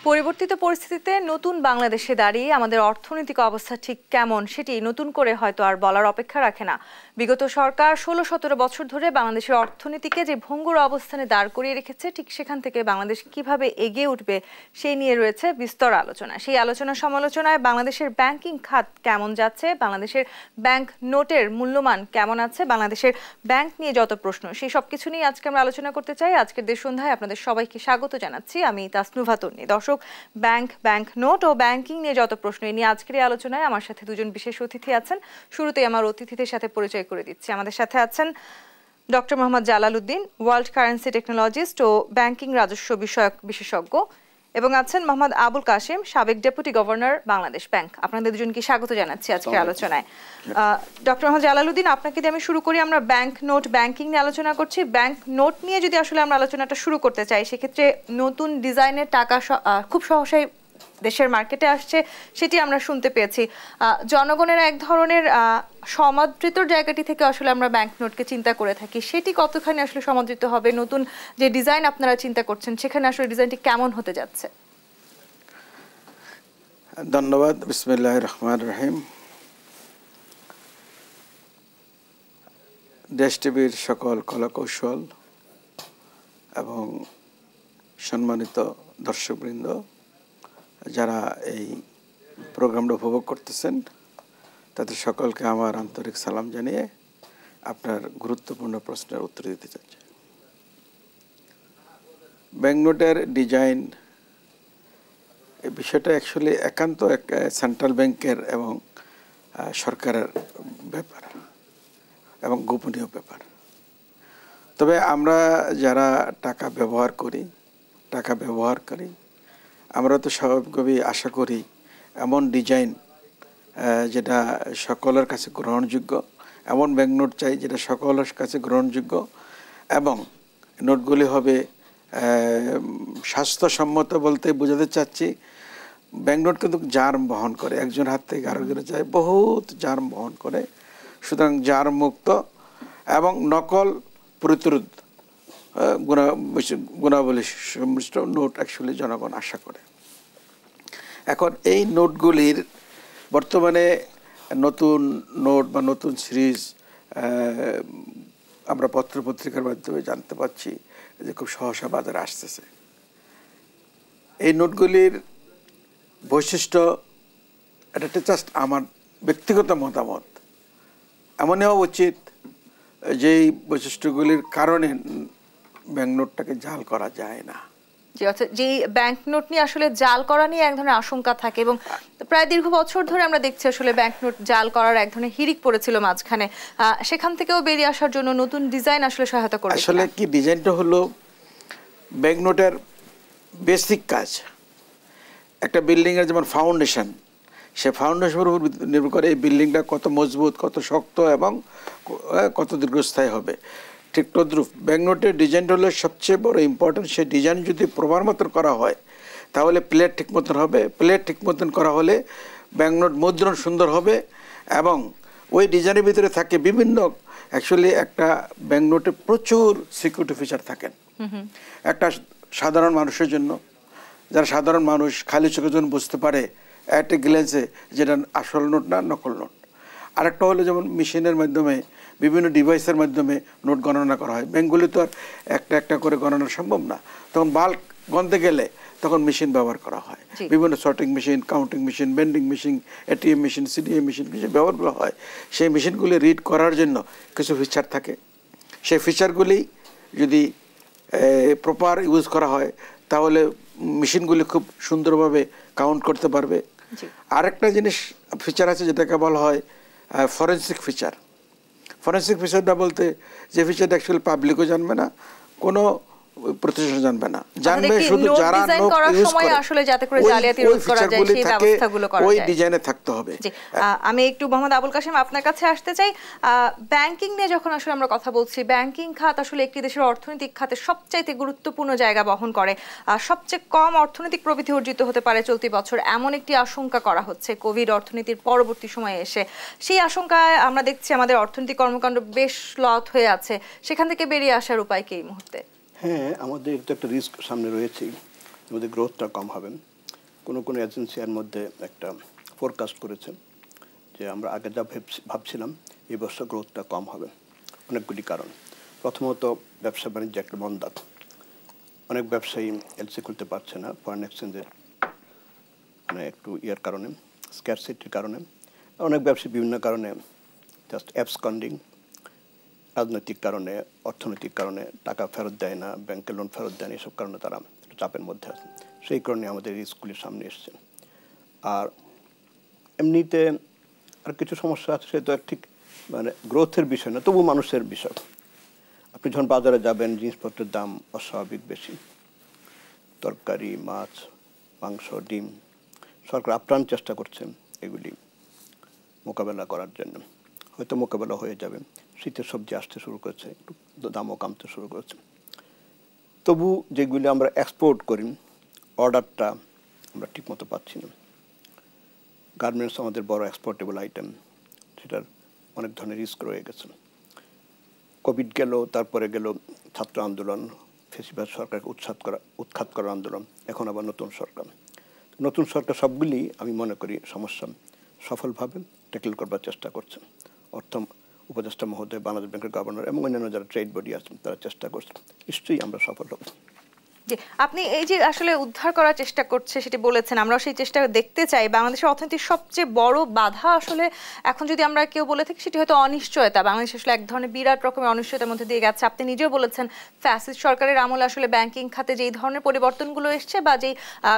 পরিবর্তিত পরিস্থিতিতে নতুন বাংলাদেশে দাঁড়িয়ে আমাদের অর্থনৈতিক অবস্থা ঠিক কেমন সেটি নতুন করে হয়তো আর বলার অপেক্ষা রাখে না। বিগত সরকার ১৬-১৭ বছর ধরে বাংলাদেশের অর্থনীতিকে যে ভঙ্গুর অবস্থানে দাঁড় করিয়ে রেখেছে, ঠিক সেখান থেকে বাংলাদেশ কিভাবে এগিয়ে উঠবে সেই নিয়ে রয়েছে বিস্তর আলোচনা। সেই আলোচনা সমালোচনায় বাংলাদেশের ব্যাংকিং খাত কেমন যাচ্ছে, বাংলাদেশের ব্যাংক নোটের মূল্যমান কেমন আছে, বাংলাদেশের ব্যাংক নিয়ে যত প্রশ্ন, সেই সব কিছু নিয়ে আজকে আমরা আলোচনা করতে চাই। আজকের দেশ সন্ধ্যায় আপনাদের সবাইকে স্বাগত জানাচ্ছি। আমি তাসনুভা তন্নি। দর্শক, ব্যাংক নোট ও ব্যাংকিং নিয়ে যত প্রশ্ন নিয়ে আজকের এই আলোচনায় আমার সাথে দুজন বিশেষ অতিথি আছেন। শুরুতেই আমার অতিথিদের সাথে পরিচয় করে দিচ্ছি। আমাদের সাথে আছেন doctor Mohammad Jalal Uddin, world currency technologist ও ব্যাংকিং রাজস্ব বিষয়ক বিশেষজ্ঞ, এবং আছেন মোহাম্মদ আবুল কাশেম, সাবেক ডেপুটি গভর্নর বাংলাদেশ ব্যাংক। আপনাদের দুজনকে স্বাগত জানাচ্ছি আজকের আলোচনায়। ডক্টর মোহাম্মদ জালাল উদ্দিন, আপনাকে দিয়ে আমি শুরু করি। আমরা ব্যাংক নোট ব্যাংকিং নিয়ে আলোচনা করছি। ব্যাংক নোট নিয়ে যদি আসলে আমরা আলোচনাটা শুরু করতে চাই, সেক্ষেত্রে নতুন ডিজাইনের টাকা খুব সহসাই দেশের মার্কেটে আসছে, সেটি আমরা শুনতে পেয়েছি। জনগণের এক ধরনের সমাদৃত জায়গাটি থেকে আসলে আমরা ব্যাংক নোটকে চিন্তা করে থাকি, সেটি কতখানি আসলে সমাদৃত হবে? নতুন যে ডিজাইন আপনারা চিন্তা করছেন, সেখানে আসলে ডিজাইনটি কেমন হতে যাচ্ছে? ধন্যবাদ। বিসমিল্লাহির রহমানির রহিম। দেশ টিভির সকল কলাকৌশল এবং সম্মানিত দর্শকবৃন্দ যারা এই প্রোগ্রামটা উপভোগ করতেছেন, তাদের সকলকে আমার আন্তরিক সালাম জানিয়ে আপনার গুরুত্বপূর্ণ প্রশ্নের উত্তর দিতে চাচ্ছি। ব্যাংক নোটের ডিজাইন, এই বিষয়টা অ্যাকচুয়ালি একান্ত এক সেন্ট্রাল ব্যাংকের এবং সরকারের ব্যাপার এবং গোপনীয় ব্যাপার। তবে আমরা যারা টাকা ব্যবহারকারী, আমরা তো স্বাভাবিকভাবেই আশা করি এমন ডিজাইন যেটা সকলের কাছে গ্রহণযোগ্য, এমন ব্যাংক নোট চাই যেটা সকলের কাছে গ্রহণযোগ্য, এবং নোটগুলি হবে স্বাস্থ্যসম্মত। বলতে বোঝাতে চাচ্ছি, ব্যাংক নোট কিন্তু জার্ম বহন করে, একজন হাত থেকে আরেকজনে যায়, বহুত জার্ম বহন করে। সুতরাং জার্ম মুক্ত এবং নকল প্রতিরোধ গুণাবলী সম্মিষ্ট নোট অ্যাকচুয়ালি জনগণ আশা করে। এখন এই নোটগুলির বর্তমানে নতুন নোট বা নতুন সিরিজ আমরা পত্রপত্রিকার মাধ্যমে জানতে পারছি যে খুব সহসা বাজারে আসতেছে। এই নোটগুলির বৈশিষ্ট্য, এটা জাস্ট আমার ব্যক্তিগত মতামত, এমনই হওয়া উচিত যেই বৈশিষ্ট্যগুলির কারণে ব্যাংক নোটটাকে জাল করা যায় না। যে ব্যাংক নোট নিয়ে আসলে জাল করা নিয়ে এক ধরনের আশঙ্কা থাকে, এবং প্রায় দীর্ঘ বছর ধরে আমরা দেখছি আসলে ব্যাংক নোট জাল করার এক ধরনের হিড়িক পড়েছিল মাঝখানে। সেখান থেকেও বেরিয়ে আসার জন্য নতুন ডিজাইন আসলে সহায়তা করে। আসলে কি ডিজাইনটা হলো ব্যাংক নোটের বেসিক কাজ। একটা বিল্ডিংয়ের যেমন ফাউন্ডেশন, সে ফাউন্ডেশনের উপর নির্ভর করে এই বিল্ডিংটা কত মজবুত, কত শক্ত এবং কত দীর্ঘস্থায়ী হবে। ঠিক তদ্রূপ ব্যাংক নোটের ডিজাইনটা হলো সবচেয়ে বড় ইম্পর্টেন্ট। সেই ডিজাইন যদি প্রবার মতন করা হয় তাহলে প্লেট ঠিক মতন হবে, প্লেট ঠিক মতন করা হলে ব্যাংক নোট মুদ্রণ সুন্দর হবে, এবং ওই ডিজাইনের ভিতরে থাকে বিভিন্ন, অ্যাকচুয়ালি একটা ব্যাংক নোটে প্রচুর সিকিউরিটি ফিচার থাকেন। একটা সাধারণ মানুষের জন্য, যারা সাধারণ মানুষ খালি চোখের জন্য বুঝতে পারে একটা গ্লেন্সে যেটা আসল নোট না নকল নোট। আরেকটা হলো যেমন মেশিনের মাধ্যমে, বিভিন্ন ডিভাইসের মাধ্যমে নোট গণনা করা হয়। ব্যাংকগুলি তো আর একটা একটা করে গণনা সম্ভব না, তখন বাল্ক গণতে গেলে তখন মেশিন ব্যবহার করা হয়, বিভিন্ন sorting machine, counting machine, bending machine, ATM machine, CDM machine, কিছু ব্যবহার করা হয়। সেই মেশিনগুলি রিড করার জন্য কিছু ফিচার থাকে। সেই ফিচারগুলি যদি প্রপার ইউজ করা হয় তাহলে মেশিনগুলি খুব সুন্দরভাবে কাউন্ট করতে পারবে। আরেকটা জিনিস ফিচার আছে যেটাকে বলা হয় ফরেন্সিক ফিচার। ফরেন্সিক ফিচারটা বলতে যে ফিচারটা অ্যাকচুয়ালি পাবলিকও জানবে না, কোনো প্রতিষ্ঠান জানবে না, জানবে শুধু যারা নোট ইউজ করে, আসলে যাতে করে জালিয়াতি রোধ করা যায় সেই ব্যবস্থাগুলো করা যায়, ওই ডিজাইনে থাকতে হবে। আমি একটু মোহাম্মদ আবুল কাশেম আপনার কাছে আসতে চাই। ব্যাংকিং নিয়ে যখন আসলে আমরা কথা বলছি, ব্যাংকিং খাত আসলে একটি দেশের অর্থনৈতিক খাতে সবচাইতে গুরুত্বপূর্ণ জায়গা বহন করে। সবচেয়ে কম অর্থনৈতিক প্রবৃদ্ধি অর্জিত হতে পারে চলতি বছর, এমন একটি আশঙ্কা করা হচ্ছে কোভিড অর্থনীতির পরবর্তী সময়ে এসে। সেই আশঙ্কায় আমরা দেখছি আমাদের অর্থনৈতিক কর্মকাণ্ড বেশ লত হয়ে আছে। সেখান থেকে বেরিয়ে আসার উপায় কি এই মুহূর্তে? হ্যাঁ, আমাদের তো একটা রিস্ক সামনে রয়েছে, আমাদের গ্রোথটা কম হবে। কোনো এজেন্সি এর মধ্যে একটা ফোরকাস্ট করেছে যে আমরা আগে যা ভাবছিলাম এই বছর গ্রোথটা কম হবে। অনেকগুলি কারণ। প্রথমত ব্যবসা বাণিজ্য একটা মন্দা, অনেক ব্যবসায়ী এলসি খুলতে পারছে না ফরেন এক্সচেঞ্জের মানে একটু ইয়ার কারণে, স্ক্যারসিটির কারণে। অনেক ব্যবসায়ী বিভিন্ন কারণে জাস্ট অ্যাবসকন্ডিং, রাজনৈতিক কারণে, অর্থনৈতিক কারণে টাকা ফেরত দেয় না, ব্যাংকে লোন ফেরত দেয় না, এসব কারণে তারা চাপের মধ্যে আছে। সেই কারণে আমাদের এই স্কুলের সামনে এসছে। আর এমনিতে আর কিছু সমস্যা আছে, সে তো ঠিক মানে গ্রোথের বিষয় না, তবু মানুষের বিষয়। আপনি যখন বাজারে যাবেন জিনিসপত্রের দাম অস্বাভাবিক বেশি, তরকারি, মাছ, মাংস, ডিম। সরকার আপ্রাণ চেষ্টা করছে এগুলি মোকাবেলা করার জন্য। হয়তো মোকাবেলা হয়ে যাবে, শীতের সবজি আসতে শুরু করেছে, একটু দামও কমতে শুরু করেছে। তবু যেগুলি আমরা এক্সপোর্ট করি অর্ডারটা আমরা ঠিকমতো পাচ্ছি না। গার্মেন্টস আমাদের বড় এক্সপোর্টেবল আইটেম, সেটার অনেক ধরনের রিস্ক রয়ে গেছে। কোভিড গেল, তারপরে গেল ছাত্র আন্দোলন, ফেসিবাদ সরকারকে উৎখাত করার আন্দোলন, এখন আবার নতুন সরকার সবগুলি আমি মনে করি সমস্যা সফলভাবে ট্যাকেল করবার চেষ্টা করছে। অর্থ উপদেষ্টা মহোদয়, বাংলাদেশ ব্যাংকের গভর্নর এবং অন্যান্য যারা ট্রেড বডি আছেন তারা চেষ্টা করছে। নিশ্চয়ই আমরা সফল হব। আপনি এই যে আসলে উদ্ধার করার চেষ্টা করছে সেটি বলেছেন, আমরাও সেই চেষ্টা দেখতে চাই। বাংলাদেশের অর্থনীতির সবচেয়ে বড় বাধা আসলে এখন যদি আমরা কেউ বলে থাকি সেটি হয়তো অনিশ্চয়তা। বাংলাদেশ আসলে এক ধরনের বিরাট রকমের অনিশ্চয়তার মধ্যে দিয়ে গেছে। আপনি নিজেও বলেছেন ফ্যাসিস্ট সরকারের আমলে আসলে ব্যাংকিং খাতে যেই ধরনের পরিবর্তনগুলো এসছে বা যেই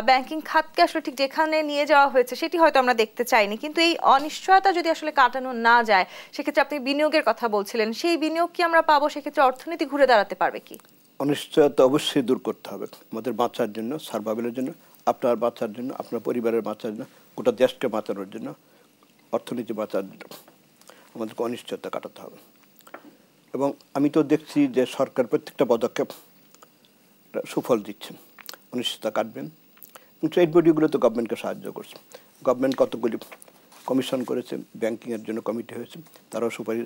ব্যাংকিং খাতকে আসলে ঠিক যেখানে নিয়ে যাওয়া হয়েছে সেটি হয়তো আমরা দেখতে চাইনি। কিন্তু এই অনিশ্চয়তা যদি আসলে কাটানো না যায়, সেক্ষেত্রে আপনি বিনিয়োগের কথা বলছিলেন, সেই বিনিয়োগ কি আমরা পাবো? সেক্ষেত্রে অর্থনীতি ঘুরে দাঁড়াতে পারবে কি? অনিশ্চয়তা অবশ্যই দূর করতে হবে আমাদের বাঁচার জন্য, সার্ভাইভালের জন্য, আপনার বাঁচার জন্য, আপনার পরিবারের বাঁচার জন্য, গোটা দেশকে বাঁচানোর জন্য, অর্থনীতি বাঁচার জন্য আমাদেরকে অনিশ্চয়তা কাটাতে হবে। এবং আমি তো দেখছি যে সরকার প্রত্যেকটা পদক্ষেপ সুফল দিচ্ছে, অনিশ্চয়তা কাটবেন। ট্রেড বডিগুলো তো গভর্নমেন্টকে সাহায্য করছে। গভর্নমেন্ট কতগুলি কমিশন করেছে, ব্যাংকিংয়ের জন্য কমিটি হয়েছে, তারাও সুপারিশ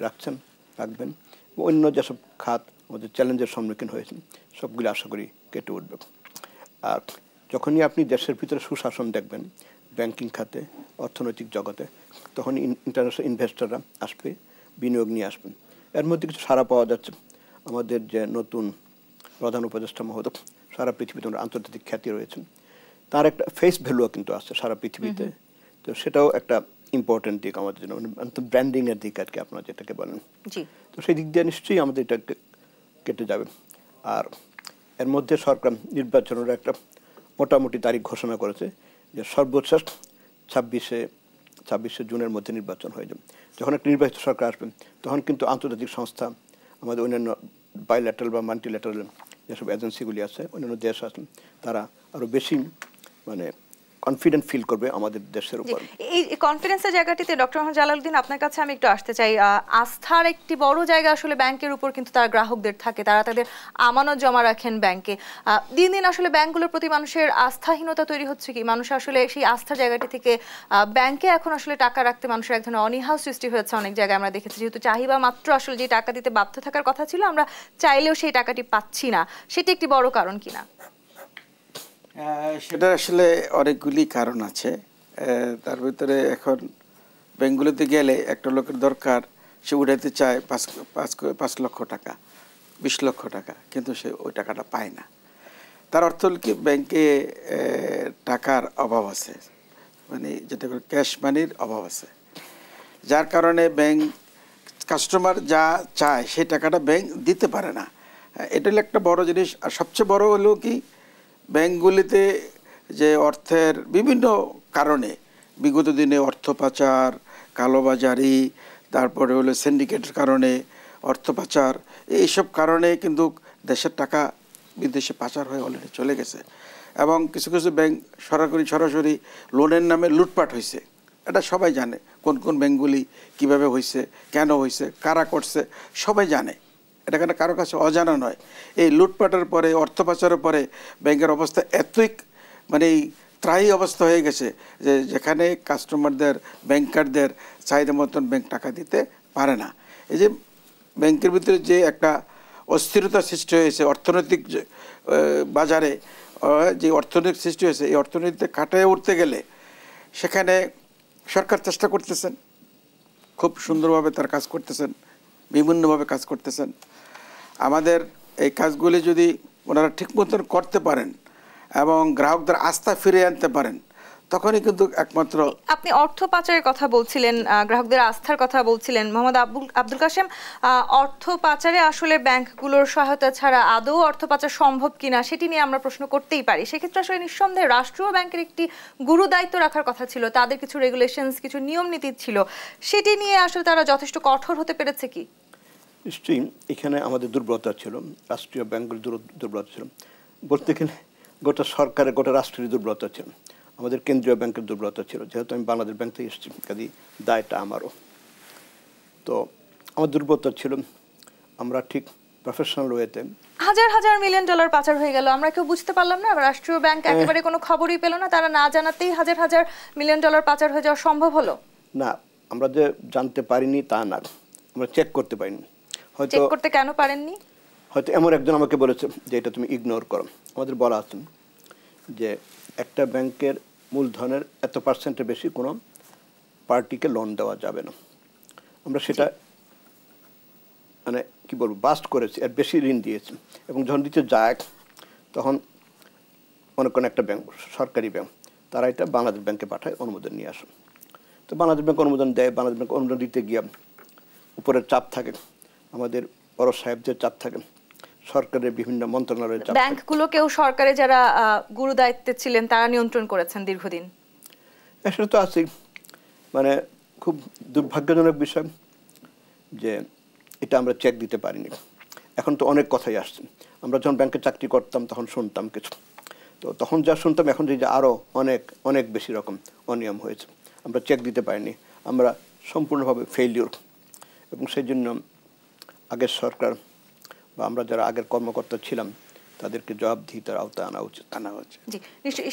রাখবেন। অন্য যেসব খাত আমাদের চ্যালেঞ্জের সম্মুখীন হয়েছে সবগুলি আশা করি কেটে উঠবে। আর যখনই আপনি দেশের ভিতরে সুশাসন দেখবেন ব্যাংকিং খাতে, অর্থনৈতিক জগতে, তখন ইন্টারন্যাশনাল ইনভেস্টররা আসবে, বিনিয়োগ নিয়ে আসবেন। এর মধ্যে কিছু সাড়া পাওয়া যাচ্ছে। আমাদের যে নতুন প্রধান উপদেষ্টা মহোদয়, সারা পৃথিবীতে আন্তর্জাতিক খ্যাতি রয়েছে, তার একটা ফেস ভ্যালুও কিন্তু আছে সারা পৃথিবীতে। তো সেটাও একটা ইম্পর্টেন্ট দিক আমাদের জন্য, ব্র্যান্ডিং এর দিক আর কি আপনারা যেটাকে বলেন। তো সেই দিক দিয়ে নিশ্চয়ই আমাদের এটা কেটে যাবে। আর এর মধ্যে সরকার নির্বাচনের একটা মোটামুটি তারিখ ঘোষণা করেছে যে সর্বোচ্চ 26শে জুনের মধ্যে নির্বাচন হয়ে যাবে। যখন একটা নির্বাচিত সরকার আসবে তখন কিন্তু আন্তর্জাতিক সংস্থা, আমাদের অন্যান্য বাইল্যাটারাল বা মাল্টিল্যাটারাল যেসব এজেন্সিগুলি আছে, অন্যান্য দেশ আছেন, তারা আরও বেশি মানে কনফিডেন্ট ফিল করবে আমাদের দেশের উপর। এই কনফিডেন্সের জায়গাটিতে ডক্টর মোহাম্মদ জালালউদ্দিন, আপনার কাছে আমি একটু আসতে চাই। আস্থার একটি বড় জায়গা আসলে ব্যাংকের উপর কিন্তু তার গ্রাহকদের থাকে, তারা তাদের আমানত জমা রাখেন ব্যাংকে। দিন দিন আসলে ব্যাংকগুলোর প্রতি মানুষের আস্থাহীনতা তৈরি হচ্ছে কি? মানুষ আসলে সেই আস্থার জায়গাটি থেকে ব্যাংকে এখন আসলে টাকা রাখতে মানুষের এক ধরনের অনীহা সৃষ্টি হয়েছে অনেক জায়গায় আমরা দেখেছি। যেহেতু চাহিদা মাত্র আসলে যে টাকা দিতে বাধ্য থাকার কথা ছিল, আমরা চাইলেও সেই টাকাটি পাচ্ছি না, সেটি একটি বড় কারণ কিনা? সেটা আসলে অনেকগুলি কারণ আছে। তার ভিতরে এখন ব্যাংকগুলোতে গেলে একটা লোকের দরকার, সে উঠাইতে চায় 5 লক্ষ টাকা, 20 লক্ষ টাকা, কিন্তু সে ওই টাকাটা পায় না। তার অর্থ হল কি ব্যাংকে টাকার অভাব আছে, মানে যেটা ক্যাশ মানির অভাব আছে, যার কারণে ব্যাংক কাস্টমার যা চায় সেই টাকাটা ব্যাংক দিতে পারে না। এটা হলো একটা বড় জিনিস। আর সবচেয়ে বড় হলো কি, ব্যাংকগুলিতে যে অর্থের বিভিন্ন কারণে বিগত দিনে অর্থ পাচার, কালোবাজারি, তারপরে হলো সিন্ডিকেটের কারণে অর্থ পাচার, এইসব কারণে কিন্তু দেশের টাকা বিদেশে পাচার হয়ে অলরেডি চলে গেছে। এবং কিছু কিছু ব্যাংক সরাসরি লোনের নামে লুটপাট হয়েছে। এটা সবাই জানে, কোন কোন ব্যাংকগুলি কীভাবে হয়েছে, কেন হয়েছে, কারা করছে, সবাই জানে। এটা কেন কারো কাছে অজানা নয়। এই লুটপাটের পরে, অর্থ পাচারের পরে ব্যাংকের অবস্থা এতই মানে ত্রাহি অবস্থা হয়ে গেছে যে যেখানে কাস্টমারদের, ব্যাংকারদের চাহিদা মতন ব্যাংক টাকা দিতে পারে না। এই যে ব্যাংকের ভিতরে যে একটা অস্থিরতা সৃষ্টি হয়েছে অর্থনৈতিক বাজারে, যে অর্থনীতির সৃষ্টি হয়েছে এই অর্থনীতিতে কাটিয়ে উঠতে গেলে সেখানে সরকার চেষ্টা করতেছেন, খুব সুন্দরভাবে তার কাজ করতেছেন, বিভিন্নভাবে কাজ করতেছেন। আমাদের এই কাজগুলি যদি ওনারা ঠিক মতন করতে পারেন এবং গ্রাহকদের আস্থা ফিরিয়ে আনতে পারেন তখনই কিন্তু একমাত্র। আপনি অর্থ পাচারের কথা বলছিলেন, গ্রাহকদের আস্থার কথা বলছিলেন মোহাম্মদ আব্দুল কাশেম, অর্থ পাচারে আসলে ব্যাংকগুলোর সহায়তা ছাড়া আদৌ অর্থ পাচার সম্ভব কিনা সেটি নিয়ে আমরা প্রশ্ন করতেই পারি। সেক্ষেত্রে আসলে নিঃসন্দেহে রাষ্ট্রীয় ব্যাংকের একটি গুরু দায়িত্ব রাখার কথা ছিল, তাদের কিছু রেগুলেশনস কিছু নিয়ম নীতি ছিল, সেটি নিয়ে আসলে তারা যথেষ্ট কঠোর হতে পেরেছে কি? নিশ্চয়ই এখানে আমাদের দুর্বলতা ছিল, রাষ্ট্রীয় ব্যাংকগুলোর দুর্বলতা ছিল, বলতে গেলে গোটা সরকারের গোটা রাষ্ট্রের দুর্বলতা ছিল, আমাদের কেন্দ্রীয় ব্যাংকের দুর্বলতা ছিল। যেহেতু আমি বাংলাদেশ ব্যাংক থেকে এসেছি কাজে দায়টা আমারও। তো আমার দুর্বলতা ছিল আমরা ঠিক প্রফেশনাল ওয়েতে হাজার হাজার মিলিয়ন ডলার পাচার হয়ে গেল, আমরা কেউ বুঝতে পারলাম না, রাষ্ট্রীয় ব্যাংক একেবারে কোনো খবরই পেল না, তারা না জানাতেই হাজার হাজার মিলিয়ন ডলার পাচার হয়ে যাওয়া সম্ভব হলো না। আমরা যে জানতে পারিনি তা না, আমরা চেক করতে পারিনি। হয়তো চেক করতে কেন পারেননি? হয়তো এমন একজন আমাকে বলেছে যে এটা তুমি ইগনোর করো। আমাদের বলা আছে যে একটা ব্যাংকের মূলধনের এত পার্সেন্টের বেশি কোনো পার্টিকে লোন দেওয়া যাবে না। আমরা সেটা মানে কি বলবো বাস্ট করেছি, এর বেশি ঋণ দিয়েছি। এবং যখন দিতে যায় তখন মনে করেন একটা ব্যাংক, সরকারি ব্যাংক, তারা এটা বাংলাদেশ ব্যাংকে পাঠায় অনুমোদন নিয়ে আসে। তো বাংলাদেশ ব্যাংক অনুমোদন দেয়, বাংলাদেশ ব্যাংক অনুমোদন দিতে গিয়ে উপরের চাপ থাকে, আমাদের বড় সাহেবদের চাপ থাকে, সরকারের বিভিন্ন মন্ত্রণালয়ের চাপ। ব্যাংকগুলোকেও সরকারে যারা গুরু দায়িত্বে ছিলেন তারা নিয়ন্ত্রণ করেছেন দীর্ঘদিন। সেটা তো আছেই, মানে খুব দুর্ভাগ্যজনক বিষয় যে এটা আমরা চেক দিতে পারিনি। এখন তো অনেক কথাই আসছে, আমরা যখন ব্যাংকে চাকরি করতাম তখন শুনতাম কিছু, তো তখন যা শুনতাম এখন যে আরও অনেক অনেক বেশি রকম অনিয়ম হয়েছে, আমরা চেক দিতে পারিনি, আমরা সম্পূর্ণভাবে ফেইলিওর। এবং সেই জন্য আগের সরকার বা আমরা যারা আগের কর্মকর্তা ছিলাম তাদেরকে জবাবদিহিতার আওতায় আনা উচিত। জি নিশ্চয়ই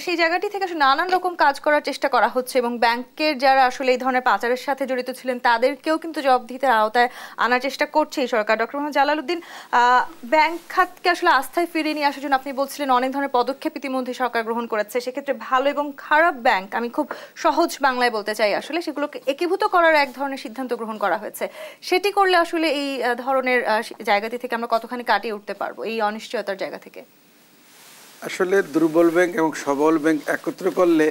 সেই জায়গাটি থেকে আসলে নানান রকম কাজ করার চেষ্টা করা হচ্ছে এবং ব্যাংকের যারা আসলে এই ধরনের পাচারের সাথে জড়িত ছিলেন তাদেরকেও কিন্তু জবাবদিহিতার আওতায় আনার চেষ্টা করছে এই সরকার। ডক্টর মোহাম্মদ জালালউদ্দিন, ব্যাংক খাতকে আসলে আস্থায় ফিরিয়ে নিয়ে আসার জন্য আপনি বলছিলেন অনেক ধরনের পদক্ষেপ ইতিমধ্যে সরকার গ্রহণ করেছে, সেক্ষেত্রে ভালো এবং খারাপ ব্যাংক, আমি খুব সহজ বাংলায় বলতে চাই, আসলে সেগুলোকে একীভূত করার এক ধরনের সিদ্ধান্ত গ্রহণ করা হয়েছে। সেটি করলে আসলে এই ধরনের জায়গাটি থেকে আমরা কতখানি কাটিয়ে উঠতে পারবো এই অনিশ্চয়তার জায়গা থেকে? আসলে দুর্বল ব্যাংক এবং সবল ব্যাংক একত্র করলে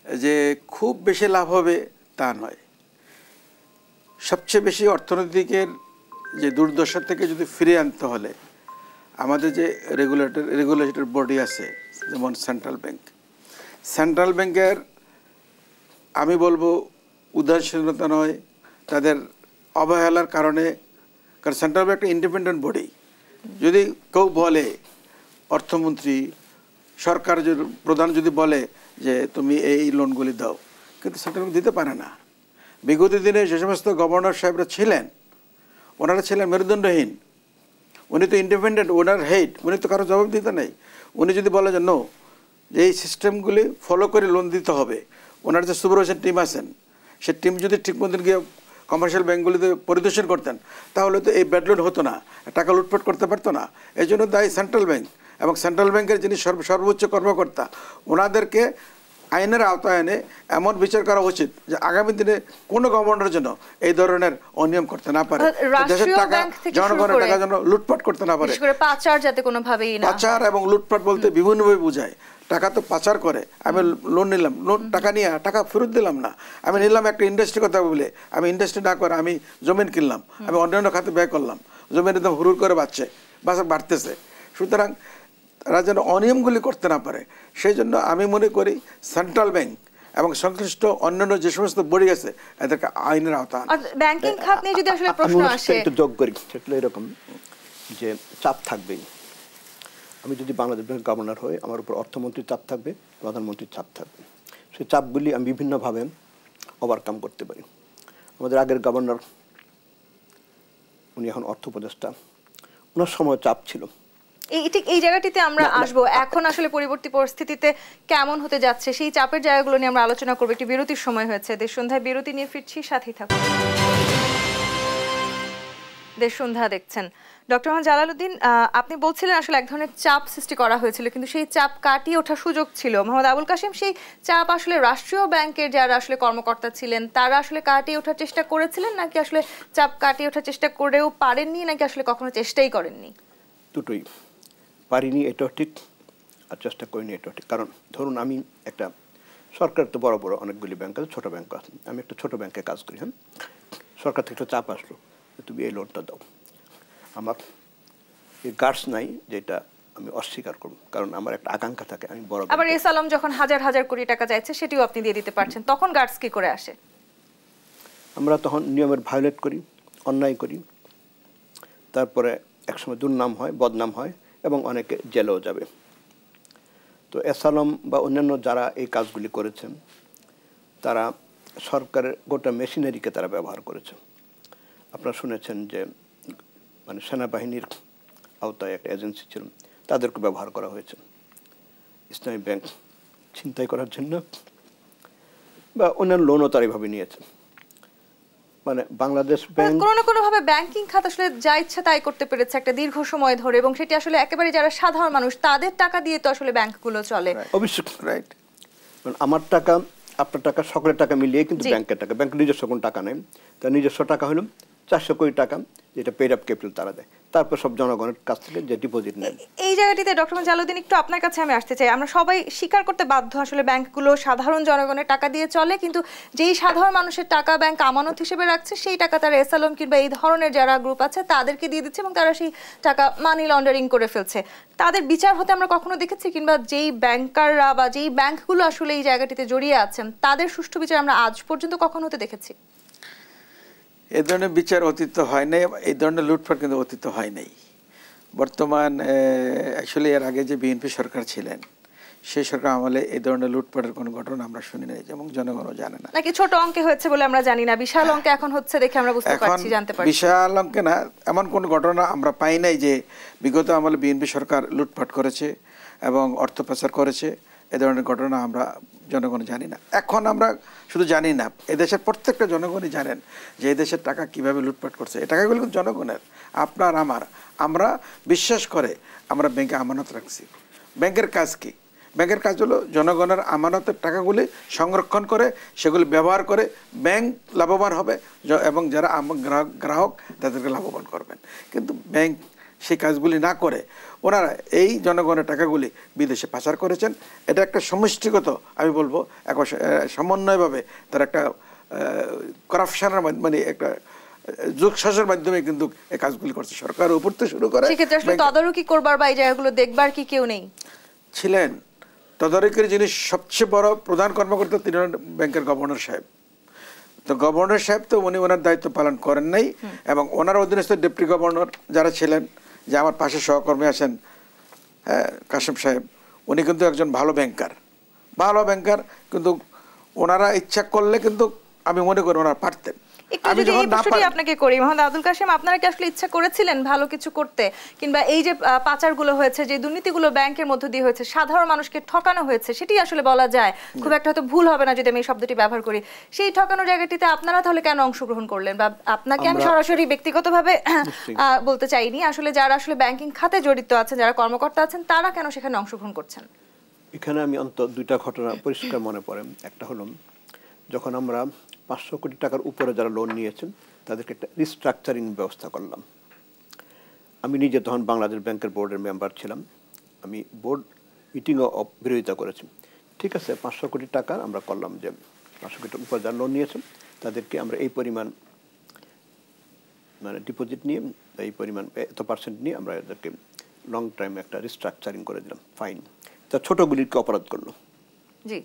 যে খুব বেশি লাভ হবে তা নয়। সবচেয়ে বেশি অর্থনীতিকের যে দুর্দশা থেকে যদি ফিরিয়ে আনতে হলে আমাদের যে রেগুলেটরি বডি আছে যেমন সেন্ট্রাল ব্যাংকের আমি বলবো উদাসীনতা নয়, তাদের অবহেলার কারণে, কারণ সেন্ট্রাল ব্যাংক একটা ইন্ডিপেন্ডেন্ট বডি। যদি কেউ বলে অর্থমন্ত্রী সরকার প্রধান যদি বলে যে তুমি এই লোনগুলি দাও, কিন্তু সেন্ট্রাল ব্যাংক দিতে পারে না। বিগত দিনে যে সমস্ত গভর্নর সাহেবরা ছিলেন ওনারা ছিলেন মেরুদণ্ডহীন, উনি তো ইন্ডিপেন্ডেন্ট, ওনার হেড, উনি তো কারো জবাব দিতে নেই। উনি যদি বলে যে নো, যে এই সিস্টেমগুলি ফলো করে লোন দিতে হবে, ওনার যে সুপারভাইজার টিম আছেন সে টিম যদি ঠিক মতন গিয়ে কমার্শিয়াল ব্যাঙ্কগুলিতে পরিদর্শন করতেন তাহলে তো এই ব্যাড লোন হতো না, টাকা লুটপাট করতে পারতো না। এই জন্য দায়ী সেন্ট্রাল ব্যাংক এবং সেন্ট্রাল ব্যাংকের যিনি সর্বোচ্চ কর্মকর্তা ওনাদেরকে আইনের আওতায় এনে এমন বিচার করা উচিত যে আগামী দিনে কোনো গভর্নর যেন এই ধরনের অনিয়ম করতে না পারে, দেশের টাকা জনগণের টাকা যেন লুটপাট করতে না পারে। পাচার এবং লুটপাট বলতে বিভিন্নভাবে বোঝায়। টাকা তো পাচার করে, আমি লোন নিলাম, টাকা নিয়ে টাকা ফেরত দিলাম না, আমি নিলাম একটা ইন্ডাস্ট্রি কথা বলে, আমি ইন্ডাস্ট্রি না করে আমি জমিন কিনলাম, আমি অন্যান্য খাতে ব্যয় করলাম, জমিনের দাম হুড় করে বাড়তেছে। সুতরাং তারা যেন অনিয়মগুলি করতে না পারে সেই জন্য আমি মনে করি সেন্ট্রাল ব্যাংক এবং সংশ্লিষ্ট অন্যান্য যে সমস্ত বডি আছে এদেরকে আইনের আওতা। ব্যাংকিং খাত নিয়ে যদি আসলে প্রশ্ন আসে, একটু যোগ করি, সেটা এরকম যে চাপ থাকবেই। আমি যদি বাংলাদেশ ব্যাংকের গভর্নর হই আমার উপর অর্থমন্ত্রীর চাপ থাকবে, প্রধানমন্ত্রীর চাপ থাকবে। সেই চাপগুলি আমি বিভিন্নভাবে ওভারকাম করতে পারি। আমাদের আগের গভর্নর উনি এখন অর্থ উপদেষ্টা, ওনার সময় চাপ ছিল। ঠিক এই জায়গাটিতে আমরা আসবো, এখন আসলে পরিবর্তী পরিস্থিতিতে কেমন হতে যাচ্ছে সেই চাপের জায়গাগুলো নিয়ে আমরা আলোচনা করবো। একটি বিরতির সময় হয়েছে, দেশ সন্ধ্যায় বিরতি নিয়ে ফিরছি, সাথেই থাকুন। দেশ সন্ধ্যা দেখছেন। ডক্টর মোহাম্মদ জালালউদ্দিন, আপনি বলছিলেন আসলে এক ধরনের চাপ সৃষ্টি করা হয়েছিল, কিন্তু সেই চাপ কাটিয়ে ওঠার সুযোগ ছিল। মোহাম্মদ আবুল কাশেম, সেই চাপ আসলে রাষ্ট্রীয় ব্যাংকের যারা আসলে কর্মকর্তা ছিলেন তারা আসলে কাটিয়ে ওঠার চেষ্টা করেছিলেন, নাকি আসলে চাপ কাটিয়ে ওঠার চেষ্টা করেও পারেননি, নাকি আসলে কখনো চেষ্টাই করেননি? দুটোই, পারিনি এটাও ঠিক, আর চেষ্টা করিনি এটাও ঠিক। কারণ ধরুন আমি একটা, সরকার তো বড় বড় অনেকগুলি ব্যাংক আছে, ছোটো ব্যাংক আছে, আমি একটা ছোটো ব্যাংকে কাজ করি। হ্যাঁ, সরকার থেকে একটা চাপ আসলো, তুমি এই লোনটা দাও। আমার এই গার্ডস নাই যেটা আমি অস্বীকার করব, কারণ আমার একটা আকাঙ্ক্ষা থাকে আমি বড়। আবার এস আলম যখন হাজার হাজার কোটি টাকা চাইছে সেটিও আপনি দিয়ে দিতে পারছেন, তখন গার্ডস কি করে আসে? আমরা তখন নিয়মের ভায়োলেট করি, অন্যায় করি, তারপরে একসময় দুর্নাম হয়, বদনাম হয় এবং অনেকে জেলেও যাবে। তো এস আলম বা অন্যান্য যারা এই কাজগুলি করেছেন তারা সরকারের গোটা মেশিনারিকে তারা ব্যবহার করেছে। আপনারা শুনেছেন যে মানে সেনাবাহিনীর আওতায় একটা এজেন্সি ছিল, তাদেরকে ব্যবহার করা হয়েছে ইসলামী ব্যাংক ছিনতাই করার জন্য, বা অন্যান্য লোনও তারা এইভাবে নিয়েছে। মানে বাংলাদেশ ব্যাংক কোনো না কোনোভাবে ব্যাংকিং খাত আসলে যা ইচ্ছা তাই করতে পেরেছে একটা দীর্ঘ সময় ধরে, এবং সেটি আসলে একেবারে যারা সাধারণ মানুষ তাদের টাকা দিয়ে তো আসলে ব্যাংকগুলো চলে। অবশ্যই রাইট, আমার টাকা আপনার টাকা সকলের টাকা মিলিয়ে কিন্তু ব্যাংকের টাকা, ব্যাংকের নিজস্ব কোনো টাকা নেই, তার নিজস্ব টাকা হলো 400 কোটি টাকা, যেটা পেড আপ ক্যাপিটাল তারা দেয়, তারপর সব জনগণের কাছ থেকে যে ডিপোজিট নেয়। এই জায়গাটিতে ডক্টর মোহাম্মদ জালালউদ্দিন, একটু আপনার কাছে আমি আসতে চাই। আমরা সবাই স্বীকার করতে বাধ্য আসলে ব্যাংকগুলো সাধারণ জনগণের টাকা দিয়ে চলে, কিন্তু যেই সাধারণ মানুষের টাকা ব্যাংক আমানত হিসেবে রাখছে সেই টাকা তারা এস আলম কিংবা এই ধরনের যারা গ্রুপ আছে তাদেরকে দিয়ে দিচ্ছে এবং তারা সেই টাকা মানি লন্ডারিং করে ফেলছে। তাদের বিচার হতে আমরা কখনো দেখেছি, কিংবা যেই ব্যাংকাররা বা যেই ব্যাংকগুলো আসলে এই জায়গাটিতে জড়িয়ে আছেন তাদের সুষ্ঠু বিচার আমরা আজ পর্যন্ত কখনো হতে দেখেছি? এই ধরনের বিচার অতীত হয় নাই, এই ধরনের লুটপাট কিন্তু অতীত হয় নাই। বর্তমান অ্যাকচুয়ালি এর আগে যে বিএনপি সরকার ছিলেন সেই সরকার আমলে এই ধরনের লুটপাটের কোনো ঘটনা আমরা শুনি নাই, এবং জনগণও জানে না। নাকি ছোট অঙ্কে হয়েছে বলে আমরা জানি না, বিশাল অঙ্কে এখন হচ্ছে দেখে আমরা বুঝতে পারছি, জানতে পারছি। বিশাল অঙ্কে না, এমন কোনো ঘটনা আমরা পাই নাই যে বিগত আমলে বিএনপি সরকার লুটপাট করেছে এবং অর্থ পাচার করেছে। এ ধরনের ঘটনা আমরা জনগণ জানি না। এখন আমরা শুধু জানি না, এদেশের প্রত্যেকটা জনগণই জানেন যে এই দেশের টাকা কিভাবে লুটপাট করছে। এই টাকাগুলো কিন্তু জনগণের, আপনার আমার। আমরা বিশ্বাস করে আমরা ব্যাংকে আমানত রাখছি। ব্যাংকের কাজ কি? ব্যাংকের কাজ হলো জনগণের আমানতের টাকাগুলি সংরক্ষণ করে সেগুলি ব্যবহার করে ব্যাংক লাভবান হবে এবং যারা গ্রাহক তাদেরকে লাভবান করবেন। কিন্তু ব্যাংক সেই কাজগুলি না করে ওনারা এই জনগণের টাকাগুলি বিদেশে পাচার করেছেন। এটা একটা সমষ্টিগত, আমি বলবো এক সমন্বয়ভাবে তার একটা করাপশনের মানে একটা যোগসাজের মাধ্যমে কিন্তু এই কাজগুলি করছে, সরকার উপর থেকে শুরু করে। সেক্ষেত্রে আসলে তদারকি করবার বা এই জায়গাগুলো দেখবার কি কেউ নেই? ছিলেন তদারকির যিনি সবচেয়ে বড় প্রধান কর্মকর্তা, তিনি ব্যাংকের গভর্নর সাহেব। তো গভর্নর সাহেব তো উনি ওনার দায়িত্ব পালন করেন নাই, এবং ওনার অধীনস্থ ডেপুটি গভর্নর যারা ছিলেন, যে আমার পাশে সহকর্মী আছেন হ্যাঁ কাশেম সাহেব, উনি কিন্তু একজন ভালো ব্যাংকার, কিন্তু ওনারা ইচ্ছা করলে কিন্তু আমি মনে করি ওনারা পারতেন। একটু যদি এই প্রশ্নটি আপনাকে করি, মোহাম্মদ আবুল কাশেম, আপনারা কি আসলে ইচ্ছা করেছিলেন ভালো কিছু করতে, কিংবা এই যে পাচারগুলো হয়েছে, যে দুর্নীতিগুলো ব্যাংকের মধ্য দিয়ে হয়েছে, সাধারণ মানুষকে ঠকানো হয়েছে, সেটি আসলে বলা যায় খুব একটা হয়তো ভুল হবে না যদি আমি এই শব্দটি ব্যবহার করি, সেই ঠকানোর জায়গাটিতে আপনারা তাহলে কেন অংশগ্রহণ করলেন? বা আপনাকে আমি সরাসরি ব্যক্তিগতভাবে বলতে চাইনি, আসলে যারা আসলে ব্যাংকিং খাতে জড়িত আছেন, যারা কর্মকর্তা আছেন, তারা কেন সেখানে অংশগ্রহণ করছেন? এখানে আমি অন্তত দুইটা ঘটনা পরিষ্কার মনে পড়ে। একটা হলো যখন আমরা 500 কোটি টাকার উপরে যারা লোন নিয়েছেন তাদেরকে একটা রিস্ট্রাকচারিং ব্যবস্থা করলাম। আমি নিজে তখন বাংলাদেশ ব্যাংকের বোর্ডের মেম্বার ছিলাম, আমি বোর্ড মিটিংও বিরোধিতা করেছি। ঠিক আছে, 500 কোটি টাকা আমরা করলাম যে 500 কোটির উপরে যারা লোন নিয়েছেন তাদেরকে আমরা এই পরিমাণ মানে ডিপোজিট নিয়ে, এই পরিমাণ এত পার্সেন্ট নিয়ে আমরা এদেরকে লং টাইম একটা রিস্ট্রাকচারিং করে দিলাম, ফাইন। তা ছোটোগুলির কি অপরাধ করলো? জি।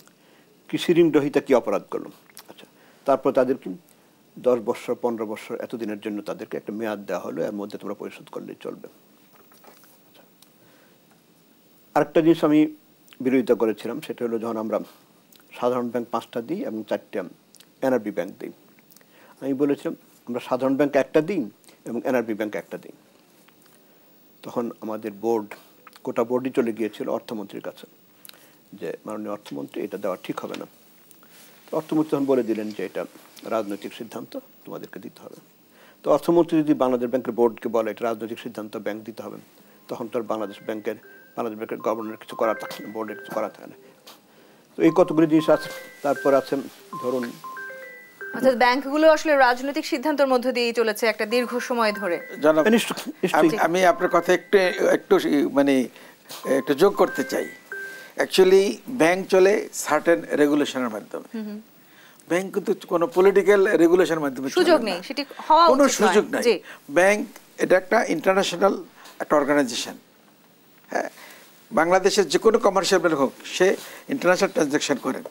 কৃষি ঋণ গ্রহীতা কি অপরাধ করলো? আচ্ছা, তারপর তাদেরকে 10 বছর 15 বছর এতদিনের জন্য তাদেরকে একটা মেয়াদ দেওয়া হলো, এর মধ্যে তোমরা পরিশোধ করলেই চলবে। আচ্ছা, আরেকটা জিনিস আমি বিরোধিতা করেছিলাম, সেটা হলো যখন আমরা সাধারণ ব্যাংক 5টা দিই এবং 4টা এনআরবি ব্যাংক দিই। আমি বলেছিলাম আমরা সাধারণ ব্যাংক একটা দিই এবং এনআরবি ব্যাংক একটা দিই। তখন আমাদের বোর্ড, গোটা বোর্ডই চলে গিয়েছিল অর্থমন্ত্রীর কাছে যে মাননীয় অর্থমন্ত্রী, এটা দেওয়া ঠিক হবে না। অর্থমন্ত্রী তখন বলে দিলেন যে এটা রাজনৈতিক সিদ্ধান্ত, তোমাদেরকে দিতে হবে। তো অর্থমন্ত্রী যদি বাংলাদেশ ব্যাংকের বোর্ডকে বলে এটা রাজনৈতিক সিদ্ধান্ত ব্যাংক দিতে হবে, তখন তো আর বাংলাদেশ ব্যাংকের গভর্নর কিছু করার থাকে না, বোর্ডের কিছু করার থাকে না। তো এই কতগুলি জিনিস আছে। তারপর আছে ধরুন অর্থাৎ ব্যাংকগুলো আসলে রাজনৈতিক সিদ্ধান্তের মধ্য দিয়েই চলেছে একটা দীর্ঘ সময় ধরে। আমি আপনার কথা একটু মানে একটু যোগ করতে চাই। অ্যাকচুয়ালি ব্যাংক চলে সার্টেন রেগুলেশনের মাধ্যমে, ব্যাংক কিন্তু কোনো পলিটিক্যাল রেগুলেশনের মাধ্যমে সুযোগ নেই, সেটি হওয়া কোনো সুযোগ নাই। ব্যাংক এটা একটা ইন্টারন্যাশনাল একটা অর্গানাইজেশন। হ্যাঁ, বাংলাদেশের যে কোনো কমার্শিয়াল ব্যাংক হোক, সে ইন্টারন্যাশনাল ট্রানজ্যাকশন করেন,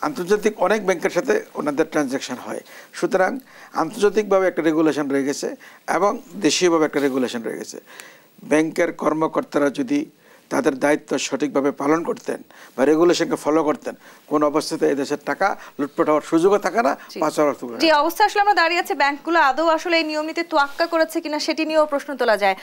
আন্তর্জাতিক অনেক ব্যাংকের সাথে ওনাদের ট্রানজ্যাকশন হয়। সুতরাং আন্তর্জাতিকভাবে একটা রেগুলেশন রয়ে গেছে এবং দেশীয়ভাবে একটা রেগুলেশন রয়ে গেছে। ব্যাংকের কর্মকর্তারা যদি তাদের দায়িত্ব সঠিকভাবে পালন করতেন বা রেগুলেশনকে ফলো করতেন, কোন অবস্থাতে এই দেশের টাকা লুটপাট হওয়ার সুযোগও থাকে না, পাচার অর্থ। যে অবস্থা আসলে আমরা দাঁড়িয়ে আছি, ব্যাংকগুলো আদৌ আসলে এই নিয়ম নীতি তোয়াক্কা করেছে কিনা সেটি নিয়েও প্রশ্ন তোলা যায়।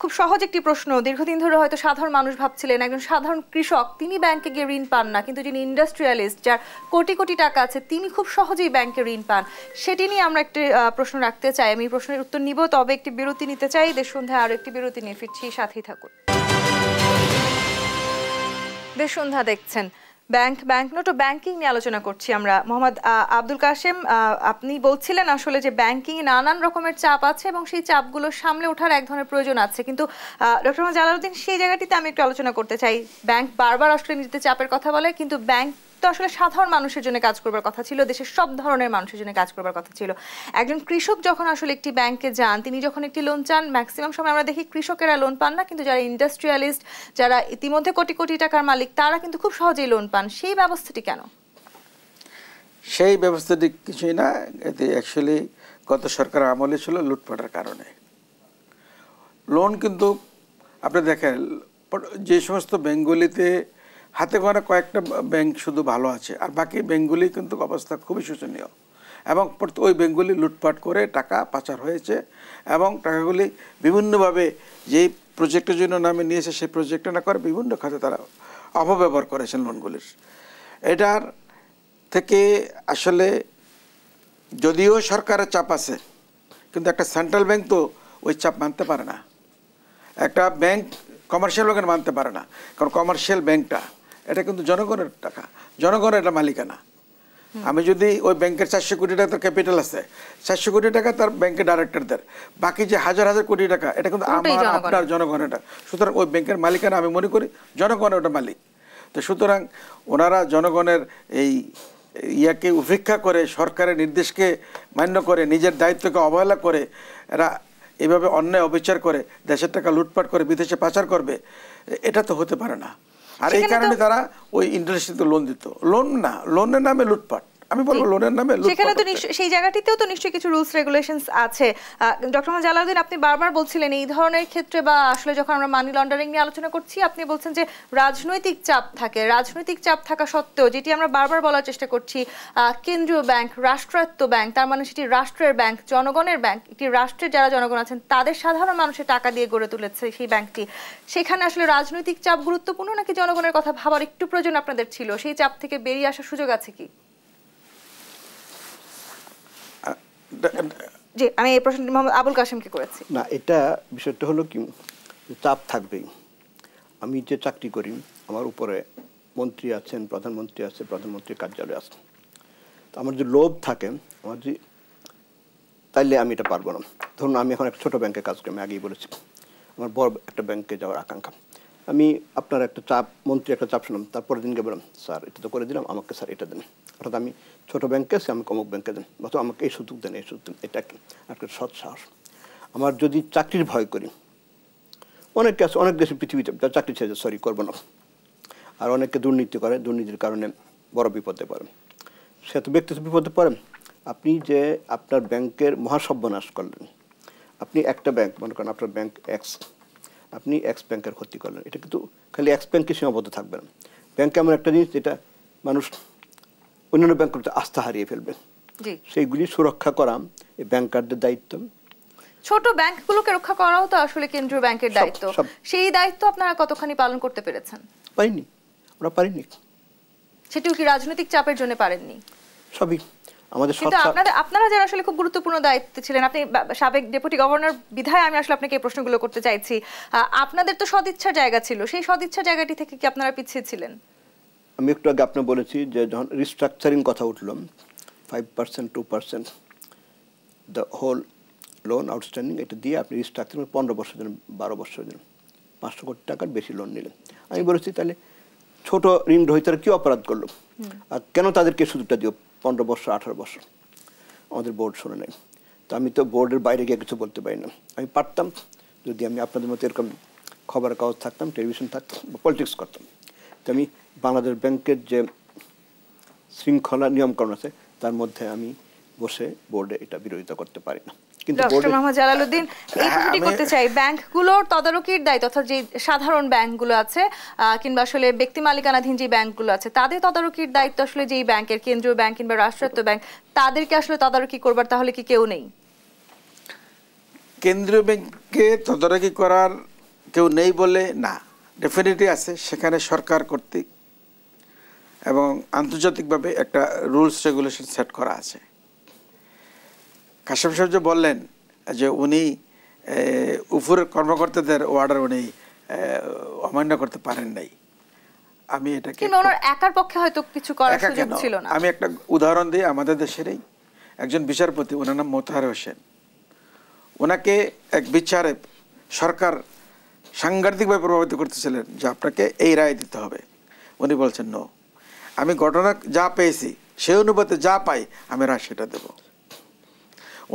খুব সহজ একটি প্রশ্ন, দীর্ঘদিন ধরে হয়তো সাধারণ মানুষ ভাবছিলেন একজন সাধারণ কৃষক তিনি ব্যাংকে গিয়ে ঋণ পান না, কিন্তু যিনি ইন্ডাস্ট্রিয়ালিস্ট যার কোটি কোটি টাকা আছে তিনি খুব সহজেই ব্যাংকে ঋণ পান। সেটি নিয়ে আমরা একটি প্রশ্ন রাখতে চাই। আমি প্রশ্নের উত্তর নিব, তবে একটি বিরতি নিতে চাই। দেশ সন্ধ্যায় আরো একটি বিরতি নিয়ে ফিরছি, সাথেই থাকুন। দেশ সন্ধ্যা দেখছেন। ব্যাংকনোট ও ব্যাংকিং নিয়ে আলোচনা করছি আমরা। মোহাম্মদ আব্দুল কাশেম, আপনি বলছিলেন আসলে যে ব্যাংকিং এ নানান রকমের চাপ আছে এবং সেই চাপগুলো সামলে ওঠার এক ধরনের প্রয়োজন আছে, কিন্তু ডক্টর মোহাম্মদ জালালউদ্দিন সেই জায়গাটিতে আমি একটু আলোচনা করতে চাই। ব্যাংক বারবার আসলে নিজেদের চাপের কথা বলে, কিন্তু ব্যাংক তো আসলে সাধারণ মানুষের জন্য কাজ করবার কথা ছিল, দেশের সব ধরনের মানুষের জন্য কাজ করবার কথা ছিল। একজন কৃষক যখন আসলে একটি ব্যাংকে যান, তিনি যখন একটি লোন চান, ম্যাক্সিমাম সময় আমরা দেখি কৃষকেরা লোন পান না, কিন্তু যারা ইন্ডাস্ট্রিয়ালিস্ট, যারা ইতিমধ্যে কোটি কোটি টাকার মালিক, তারা কিন্তু খুব সহজেই লোন পান। সেই ব্যবস্থাটি কেন? সেই ব্যবস্থাটি কিছুই না, এতে অ্যাকচুয়ালি গত সরকার আমলে ছিল লুটপাটের কারণে। লোন কিন্তু আপনি দেখেন যে সমস্ত ব্যাংকগুলিতে হাতে গোনা কয়েকটা ব্যাংক শুধু ভালো আছে, আর বাকি ব্যাংকগুলি কিন্তু অবস্থা খুবই শোচনীয়, এবং ওই ব্যাংকগুলি লুটপাট করে টাকা পাচার হয়েছে এবং টাকাগুলি বিভিন্নভাবে যেই প্রজেক্টের জন্য নামে নিয়েছে সেই প্রজেক্টে না করে বিভিন্ন খাতে তারা অপব্যবহার করেছেন লোনগুলির। এটার থেকে আসলে যদিও সরকারের চাপ আছে, কিন্তু একটা সেন্ট্রাল ব্যাংক তো ওই চাপ মানতে পারে না, একটা ব্যাংক কমার্শিয়াল ব্যাংকের মানতে পারে না, কারণ কমার্শিয়াল ব্যাংকটা এটা কিন্তু জনগণের টাকা, জনগণের এটা মালিকানা। আমি যদি ওই ব্যাংকের 400 কোটি টাকা তার ক্যাপিটাল আছে, 400 কোটি টাকা তার ব্যাংকের ডাইরেক্টরদের, বাকি যে হাজার হাজার কোটি টাকা এটা কিন্তু আমার আপনার জনগণের টাকা। সুতরাং ওই ব্যাংকের মালিকানা আমি মনে করি জনগণের ওটা মালিক। তো সুতরাং ওনারা জনগণের এই ইয়াকে উপেক্ষা করে, সরকারের নির্দেশকে মান্য করে, নিজের দায়িত্বকে অবহেলা করে এরা এভাবে অন্যায় অবিচার করে দেশের টাকা লুটপাট করে বিদেশে পাচার করবে, এটা তো হতে পারে না। আর এই কারণে তারা ওই ইন্টারেস্টে লোন দিত। লোন না, লোনের নামে লুটপাট। আমি বলবো লোনের নামে সেখানে তো সেই জায়গাটিতেও তো নিশ্চয়ই কিছু রুলস রেগুলেশনস আছে। ডক্টর মোহাম্মদ জালালউদ্দিন, আপনি বারবার বলছিলেন এই ধরনের ক্ষেত্রে বা আসলে যখন আমরা মানি লন্ডারিং নিয়ে আলোচনা করছি, আপনি বলছেন যে রাজনৈতিক চাপ থাকে। রাজনৈতিক চাপ থাকা সত্ত্বেও, যেটি আমরা বারবার বলার চেষ্টা করছি, কেন্দ্রীয় ব্যাংক, রাষ্ট্রায়ত্ত ব্যাংক, তার মানে সেটি রাষ্ট্রের ব্যাংক, জনগণের ব্যাংক, একটি রাষ্ট্রের যারা জনগণ আছেন তাদের সাধারণ মানুষের টাকা দিয়ে গড়ে তুলেছে সেই ব্যাংকটি। সেখানে আসলে রাজনৈতিক চাপ গুরুত্বপূর্ণ নাকি জনগণের কথা ভাবার একটু প্রয়োজন আপনাদের ছিল? সেই চাপ থেকে বেরিয়ে আসার সুযোগ আছে কি? জি, আমি এই প্রশ্নটি মোহাম্মদ আবুল কাশেমকে করেছি। না, এটা বিষয়টা হলো কি, চাপ থাকবেই। আমি যে চাকরি করি, আমার উপরে মন্ত্রী আছেন, প্রধানমন্ত্রী আছে, প্রধানমন্ত্রীর কার্যালয় আছে। তো আমার যে লোভ থাকে, আমার যে তাইলে আমি এটা পারবো না। ধরুন আমি এখন একটা ছোটো ব্যাংকে কাজ করি, আমি আগেই বলেছি আমার বড় একটা ব্যাংকে যাওয়ার আকাঙ্ক্ষা। আমি আপনার একটা চাপ, মন্ত্রী একটা চাপ শুনলাম, তারপরের দিনকে বললাম স্যার এটা তো করে দিলাম, আমাকে স্যার এটা দেন। অর্থাৎ আমি ছোটো ব্যাংকে আছি, আমি অমুক ব্যাংকে দেন, বা তো আমাকে এই সুযোগ দেন, এই সুযোগ দেন। এটা কি একটা সৎ সাহস। আমার যদি চাকরির ভয় করি, অনেকে আছে অনেক দেশে পৃথিবীতে চাকরি ছেড়ে সরি করবো না, আর অনেকে দুর্নীতি করে, দুর্নীতির কারণে বড় বিপদে পড়ে। সে তো ব্যক্তিগত বিপদে পড়ে। আপনি যে আপনার ব্যাংকের মহাসর্বনাশ করলেন, আপনি একটা ব্যাংক মনে করেন আপনার ব্যাংক এক্স, আপনি এক্স ব্যাংকের ক্ষতি করলেন, এটা কিন্তু খালি এক্স ব্যাংকে সীমাবদ্ধ থাকবে না। ব্যাংক এমন একটা জিনিস যেটা মানুষ অন্যান্য ব্যাংকগুলোতে আস্থা হারিয়ে ফেলবে, সেইগুলি সুরক্ষা করা এই ব্যাংকারদের দায়িত্ব। ছোট ব্যাংকগুলোকে রক্ষা করাও তো আসলে কেন্দ্রীয় ব্যাংকের দায়িত্ব। সেই দায়িত্ব আপনারা কতখানি পালন করতে পেরেছেন? পারিনি, আমরা পারিনি। সেটিও কি রাজনৈতিক চাপের জন্য পারেননি? সবই। আমাদের কিন্তু আপনারা যারা আসলে খুব গুরুত্বপূর্ণ দায়িত্বে ছিলেন, আপনি সাবেক ডেপুটি গভর্নর বিধায় আমি আসলে আপনাকে এই প্রশ্নগুলো করতে চাইছি, আপনাদের তো সদিচ্ছার জায়গা ছিল, সেই সদিচ্ছার জায়গাটি থেকে কি আপনারা পিছিয়ে ছিলেন? আমি একটু আগে আপনাকে বলেছি যে যখন রিস্ট্রাকচারিং কথা উঠল 5% 2% দ্য হোল লোন আউটস্ট্যান্ডিং, এটা দিয়ে আপনি রিস্ট্রাকচারিং 15 বছর জন্য 12 বছর জন্য 500 কোটি টাকার বেশি লোন নিলেন। আমি বলেছি তাহলে ছোট ঋণ গ্রহীতারা কি অপরাধ করলো, আর কেন তাদেরকে সুযোগটা দিও 15 বছর 18 বছর? আমাদের বোর্ড শোনে নাই। তো আমি তো বোর্ডের বাইরে গিয়ে কিছু বলতে পারি না। আমি পারতাম যদি আমি আপনাদের মতো এরকম খবরের কাগজ থাকতাম, টেলিভিশন থাকতাম বা পলিটিক্স করতাম। তো আমি বাংলাদেশ ব্যাংকের যে শৃঙ্খলা নিয়মকানুন আছে তার মধ্যে আমি বসে বোর্ডে এটা বিরোধিতা করতে পারি না। কিন্তু ডক্টর মোহাম্মদ জালালউদ্দিন, এই প্রশ্নটি করতে চাই, ব্যাংকগুলোর তদারকির দায়িত্ব অর্থাৎ যে সাধারণ ব্যাংকগুলো আছে কিংবা আসলে ব্যক্তি মালিকানাধীন যে ব্যাংকগুলো আছে তাদের তদারকির দায়িত্ব আসলে যেই ব্যাংকের, কেন্দ্রীয় ব্যাংক কিংবা রাষ্ট্রায়ত্ত ব্যাংক, তাদেরকে আসলে তদারকি করবার তাহলে কি কেউ নেই? কেন্দ্রীয় ব্যাংকে তদারকি করার কেউ নেই বলে না, ডেফিনেটলি আছে। সেখানে সরকার কর্তৃক এবং আন্তর্জাতিকভাবে একটা রুলস রেগুলেশন সেট করা আছে। কাশেম সাহেব যে বললেন যে উনি উপরের কর্মকর্তাদের অর্ডার উনি অমান্য করতে পারেন নাই, আমি এটাকে ওনার একার পক্ষে হয়তো কিছু করার সুযোগ ছিল না। আমি একটা উদাহরণ দিই, আমাদের দেশেরই একজন বিচারপতি, ওনার নাম মোতাহার হোসেন। ওনাকে এক বিচারে সরকার সাংঘাতিকভাবে প্রভাবিত করতেছিলেন যে আপনাকে এই রায় দিতে হবে। উনি বলছেন নো, আমি ঘটনা যা পেয়েছি সেই অনুপাতে যা পাই আমি রায় সেটা দেব।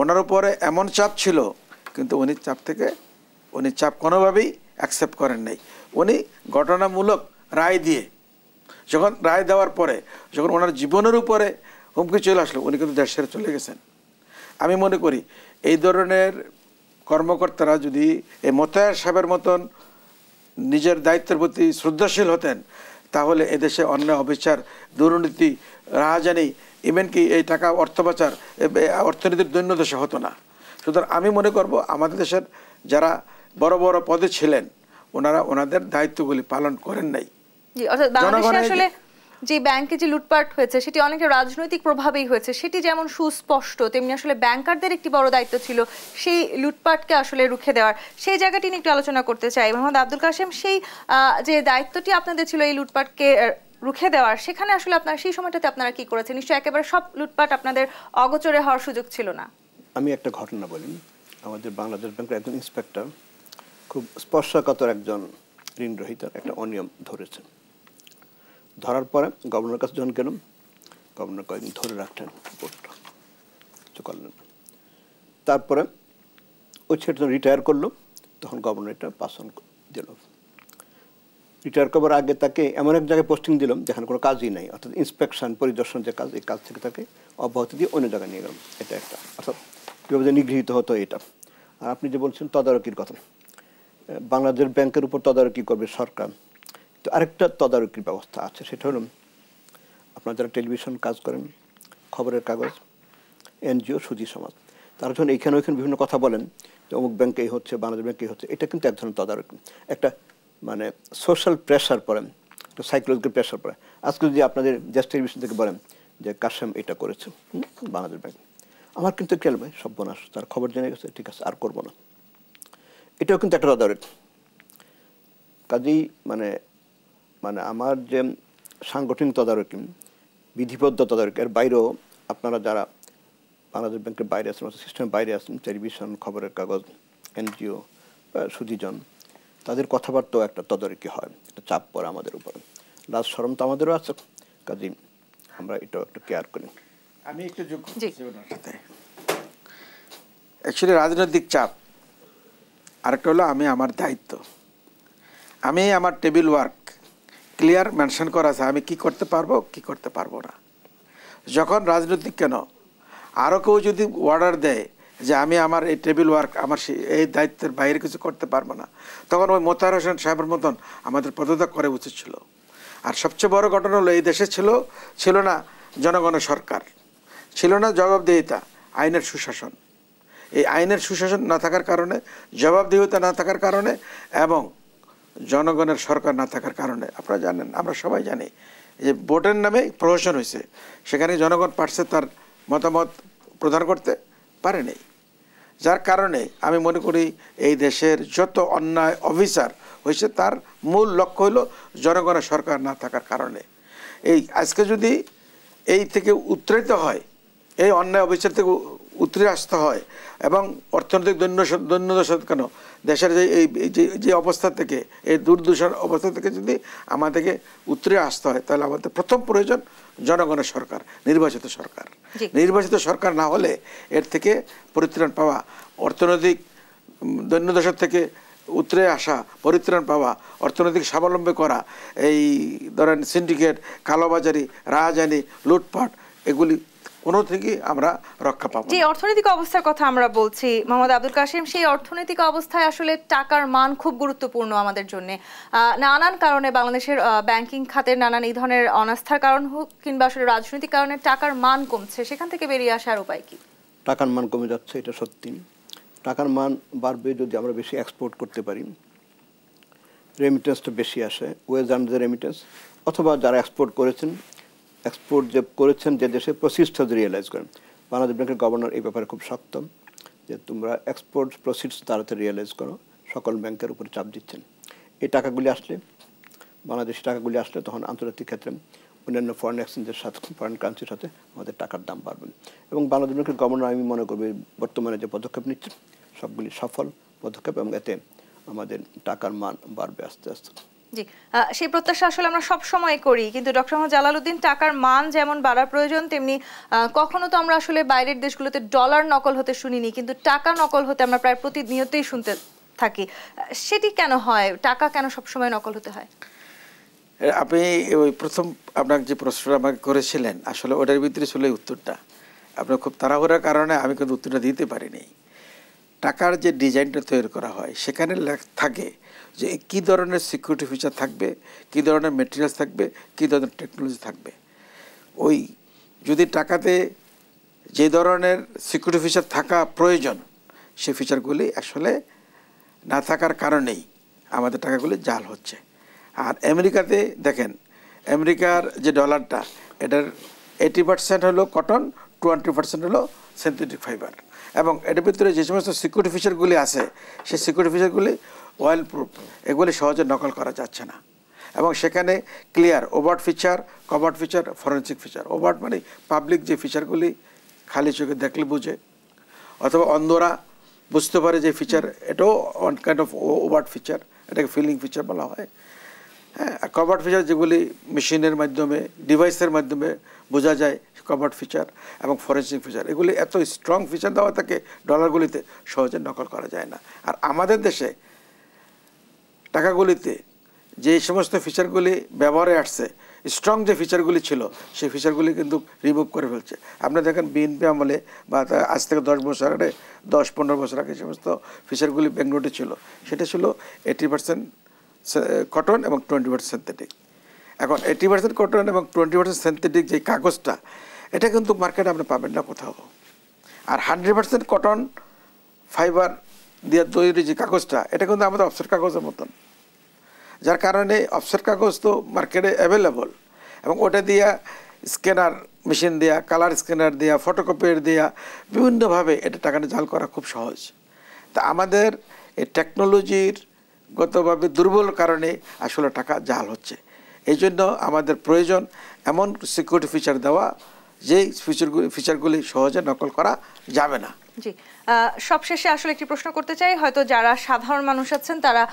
ওনার উপরে এমন চাপ ছিল, কিন্তু উনি চাপ কোনোভাবেই অ্যাকসেপ্ট করেন নাই। উনি ঘটনামূলক রায় দিয়ে যখন রায় দেওয়ার পরে যখন ওনার জীবনের উপরে হুমকি চলে আসলো, উনি কিন্তু দেশ ছেড়ে চলে গেছেন। আমি মনে করি এই ধরনের কর্মকর্তারা যদি এই মোতাহার সাহেবের মতন নিজের দায়িত্বের প্রতি শ্রদ্ধাশীল হতেন, তাহলে এদেশে অন্যায়, অবিচার, দুর্নীতি, রাহাজানি, ইভেনকি এই টাকা অর্থ পাচার, অর্থনীতির দৈন্যদশা হতো না। সুতরাং আমি মনে করব আমাদের দেশের যারা বড় বড় পদে ছিলেন ওনারা ওনাদের দায়িত্বগুলি পালন করেন নাই। আসলে যে ব্যাংকে যে লুটপাট হয়েছে সেটি অনেকটা রাজনৈতিক প্রভাবেই হয়েছে, সেটি যেমন সুস্পষ্ট, তেমনি আসলে ব্যাংকারদের একটি বড় দায়িত্ব ছিল সেই লুটপাটকে আসলে রুখে দেওয়ার। সেই জায়গাটি নিয়ে একটু আলোচনা করতে চাই। মোহাম্মদ আব্দুল কাশেম, সেই যে দায়িত্বটি আপনাদের ছিল এই লুটপাটকে রুখে দেওয়ার, সেখানে আসলে আপনারা সেই সময়টাতে আপনারা কি করেছেন? নিশ্চয়ই একেবারে সব লুটপাট আপনাদের অগোচরে হওয়ার সুযোগ ছিল না। আমি একটা ঘটনা বলি। আমাদের বাংলাদেশ ব্যাংকের একজন ইন্সপেক্টর খুব স্পর্শকাতর একজন ঋণগ্রহীতার একটা অনিয়ম ধরেছেন। ধরার পরে গভর্নরের কাছে যখন গেলাম, গভর্নর কয়েকদিন ধরে রাখলেন, রিপোর্টটা কিছু করলেন। তারপরে ওই ছেলে যখন রিটায়ার করলো তখন গভর্নর এটা পাস অন দিল। রিটায়ার করবার আগে তাকে এমন এক জায়গায় পোস্টিং দিলাম যেখানে কোনো কাজই নাই, অর্থাৎ ইন্সপেকশন পরিদর্শন যে কাজ, এই কাজ থেকে তাকে অব্যাহতি দিয়ে অন্য জায়গায় নিয়ে গেলাম। এটা একটা, অর্থাৎ কীভাবে যে নিগৃহীত হতো এটা। আর আপনি যে বলছেন তদারকির কথা, বাংলাদেশ ব্যাংকের উপর তদারকি করবে সরকার, তো আরেকটা তদারকির ব্যবস্থা আছে। সেটা হলো আপনারা যারা টেলিভিশন কাজ করেন, খবরের কাগজ, এনজিও, সুধী সমাজ, তারা যখন এইখানে ওইখানে বিভিন্ন কথা বলেন যে অমুক ব্যাংকেই হচ্ছে, বাংলাদেশ ব্যাংকেই হচ্ছে, এটা কিন্তু এক ধরনের তদারকি, একটা মানে সোশ্যাল প্রেশার পড়েন, একটা সাইকোলজিক্যাল প্রেশার পড়ে। আজকে যদি আপনাদের দেশ টেলিভিশন থেকে বলেন যে কাশেম এটা করেছে বাংলাদেশ ব্যাংক, আমার কিন্তু খেয়াল ভাই সর্বনাশ, তার খবর জেনে গেছে, ঠিক আছে আর করবো না। এটাও কিন্তু একটা তদারকি। কাজেই মানে আমার যে সাংগঠনিক তদারকি, বিধিবদ্ধ তদারকি, এর বাইরেও আপনারা যারা বাংলাদেশ ব্যাংকের বাইরে আছেন, সিস্টেমের বাইরে আছেন, টেলিভিশন, খবরের কাগজ, এনজিও, সুধীজন, তাদের কথাবার্তাও একটা তদারকি হয়, একটা চাপ পড়ে আমাদের উপরে। লাজ শরম তো আমাদেরও আছে, কাজেই আমরা এটাও একটু কেয়ার করি। আমি একটু যোগ করছি ওনার সাথে। অ্যাকচুয়ালি রাজনৈতিক চাপ, আরেকটা হলো আমি আমার দায়িত্ব, আমি আমার টেবিল ওয়ার্ক ক্লিয়ার মেনশন করা আছে আমি কি করতে পারবো কি করতে পারবো না। যখন রাজনৈতিক কেন আরও কেউ যদি অর্ডার দেয় যে আমি আমার এই টেবিল ওয়ার্ক আমার এই দায়িত্বের বাইরে কিছু করতে পারবো না, তখন ওই মোতাহার হোসেন সাহেবের মতন আমাদের পদত্যাগ করা উচিত ছিল। আর সবচেয়ে বড় ঘটনা হলো এই দেশে ছিল না জনগণের সরকার, ছিল না জবাবদিহিতা, আইনের সুশাসন। এই আইনের সুশাসন না থাকার কারণে, জবাবদিহিতা না থাকার কারণে এবং জনগণের সরকার না থাকার কারণে আপনারা জানেন, আমরা সবাই জানি যে ভোটের নামে প্রহসন হয়েছে। সেখানে জনগণ পারছে তার মতামত প্রদান করতে পারেনি। যার কারণে আমি মনে করি এই দেশের যত অন্যায় অফিসার হয়েছে তার মূল লক্ষ্য হলো জনগণের সরকার না থাকার কারণে। এই আজকে যদি এই থেকে উত্তরিত হয়, এই অন্যায় অফিসার থেকে উতরে আসতে হয় এবং অর্থনৈতিক দৈন্যদশা কেন দেশের যে অবস্থা থেকে, এই দুর্দশার অবস্থা থেকে যদি আমাদেরকে উতরে আসতে হয়, তাহলে আমাদের প্রথম প্রয়োজন জনগণের সরকার, নির্বাচিত সরকার। নির্বাচিত সরকার না হলে এর থেকে পরিত্রাণ পাওয়া, অর্থনৈতিক দৈন্যদশা থেকে উতরে আসা, পরিত্রাণ পাওয়া, অর্থনৈতিক স্বাবলম্বী করা, এই ধরেন সিন্ডিকেট, কালোবাজারি, রাহাজানি, লুটপাট, এগুলি কোনো থেকে আমরা রক্ষা পাবো। যে অর্থনৈতিক অবস্থার কথা আমরা বলছি মোহাম্মদ আব্দুল কাশেম, সেই অর্থনৈতিক অবস্থায় আসলে টাকার মান খুব গুরুত্বপূর্ণ আমাদের জন্য। নানান কারণে বাংলাদেশের ব্যাংকিং খাতের নানান এই ধরনের অনাস্থার কারণ হোক কিংবা আসলে রাজনৈতিক কারণে টাকার মান কমছে, সেখান থেকে বেরিয়ে আসার উপায় কি? টাকার মান কমে যাচ্ছে, এটা সত্যি। টাকার মান বাড়বে যদি আমরা বেশি এক্সপোর্ট করতে পারি, রেমিটেন্সটা বেশি আসে, ওয়েজ অ্যান্ড দ্য রেমিটেন্স, অথবা যারা এক্সপোর্ট করেছেন যে দেশে প্রসিডসটা রিয়েলাইজ করেন। বাংলাদেশ ব্যাংকের গভর্নর এই ব্যাপারে খুব শক্ত যে তোমরা এক্সপোর্ট প্রসিডস তাড়াতাড়ি রিয়েলাইজ করো, সকল ব্যাংকের উপরে চাপ দিচ্ছেন। এই টাকাগুলি আসলে, বাংলাদেশি টাকাগুলি আসলে তখন আন্তর্জাতিক ক্ষেত্রে অন্যান্য ফরেন এক্সচেঞ্জের সাথে, ফরেন কারেন্সির সাথে আমাদের টাকার দাম বাড়বে। এবং বাংলাদেশ ব্যাংকের গভর্নর আমি মনে করব বর্তমানে যে পদক্ষেপ নিচ্ছে সবগুলি সফল পদক্ষেপ এবং এতে আমাদের টাকার মান বাড়বে আস্তে আস্তে। জি, সেই প্রত্যাশা আসলে আমরা সব সময় করি, কিন্তু ডক্টর মোহাম্মদ জালালউদ্দিন, টাকার মান যেমন বাড়ার প্রয়োজন, তেমনি কখনো তো আমরা আসলে বাইরের দেশগুলোতে ডলার নকল হতে শুনিনি, কিন্তু টাকা নকল হতে আমরা প্রায় প্রতিনিয়তই শুনতে থাকি। সেটি কেন হয়? টাকা কেন সবসময় নকল হতে হয়? আপনি ওই প্রথম আপনার যে প্রশ্নটা আমাকে করেছিলেন, আসলে ওটার ভিতরে ছিল উত্তরটা। আপনার খুব তাড়াহুড়ার কারণে আমি কিন্তু উত্তরটা দিতে পারিনি। টাকার যে ডিজাইনটা তৈরি করা হয় সেখানে থাকে যে কী ধরনের সিকিউরিটি ফিচার থাকবে, কী ধরনের মেটেরিয়ালস থাকবে, কী ধরনের টেকনোলজি থাকবে। ওই যদি টাকাতে যে ধরনের সিকিউরিটি ফিচার থাকা প্রয়োজন, সেই ফিচারগুলি আসলে না থাকার কারণেই আমাদের টাকাগুলি জাল হচ্ছে। আর আমেরিকাতে দেখেন, আমেরিকার যে ডলারটা, এটার 80% হলো কটন, 20% হলো সিনথেটিক ফাইবার, এবং এটার ভিতরে যে সমস্ত সিকিউরিটি ফিচারগুলি আছে সেই সিকিউরিটি ফিচারগুলি অয়েল প্রুফ, এগুলি সহজে নকল করা যাচ্ছে না। এবং সেখানে clear overt feature, covert feature, forensic feature. Overt মানে পাবলিক যে ফিচারগুলি খালি চোখে দেখলে বুঝে, অথবা অন্ধরা বুঝতে পারে যে ফিচার, এটাও one kind of overt feature, এটাকে ফিলিং ফিচার বলা হয়। হ্যাঁ, আর কভার্ট ফিচার যেগুলি মেশিনের মাধ্যমে, ডিভাইসের মাধ্যমে বোঝা যায়, কভার্ট ফিচার এবং ফরেন্সিক ফিচার, এগুলি এত স্ট্রং ফিচার দেওয়া থাকে ডলারগুলিতে, সহজে নকল করা যায় না। আর আমাদের দেশে টাকাগুলিতে যে সমস্ত ফিচারগুলি ব্যবহারে আসছে, স্ট্রং যে ফিচারগুলি ছিল, সেই ফিচারগুলি কিন্তু রিমুভ করে ফেলছে। আপনারা দেখেন বিএনপি আমলে বা আজ থেকে 10-15 বছর আগে সমস্ত ফিচারগুলি ব্যাংক নোটে ছিল, সেটা ছিল 80% কটন এবং 20% সিনথেটিক। এখন 80% কটন এবং 20% সিনথেটিক যে কাগজটা, এটা কিন্তু মার্কেটে আপনি পাবেন না কোথাও। আর 100% কটন ফাইবার দিয়ে তৈরি যে কাগজটা, এটা কিন্তু আমাদের অফসেট কাগজের মতন, যার কারণে অফসেট কাগজ তো মার্কেটে অ্যাভেলেবল, এবং ওটা দিয়া স্ক্যানার মেশিন দেওয়া, কালার স্ক্যানার দেওয়া, ফটোকপির দেওয়া, বিভিন্নভাবে এটা টাকাটা জাল করা খুব সহজ। তা আমাদের এই টেকনোলজির গতভাবে দুর্বল কারণে আসলে টাকা জাল হচ্ছে। এই জন্য আমাদের প্রয়োজন এমন সিকিউরিটি ফিচার দেওয়া যেই ফিচারগুলি সহজে নকল করা যাবে না। জি, সবশেষে আসলে একটি প্রশ্ন করতে চাই, হয়তো যারা সাধারণ মানুষ আছেন তারা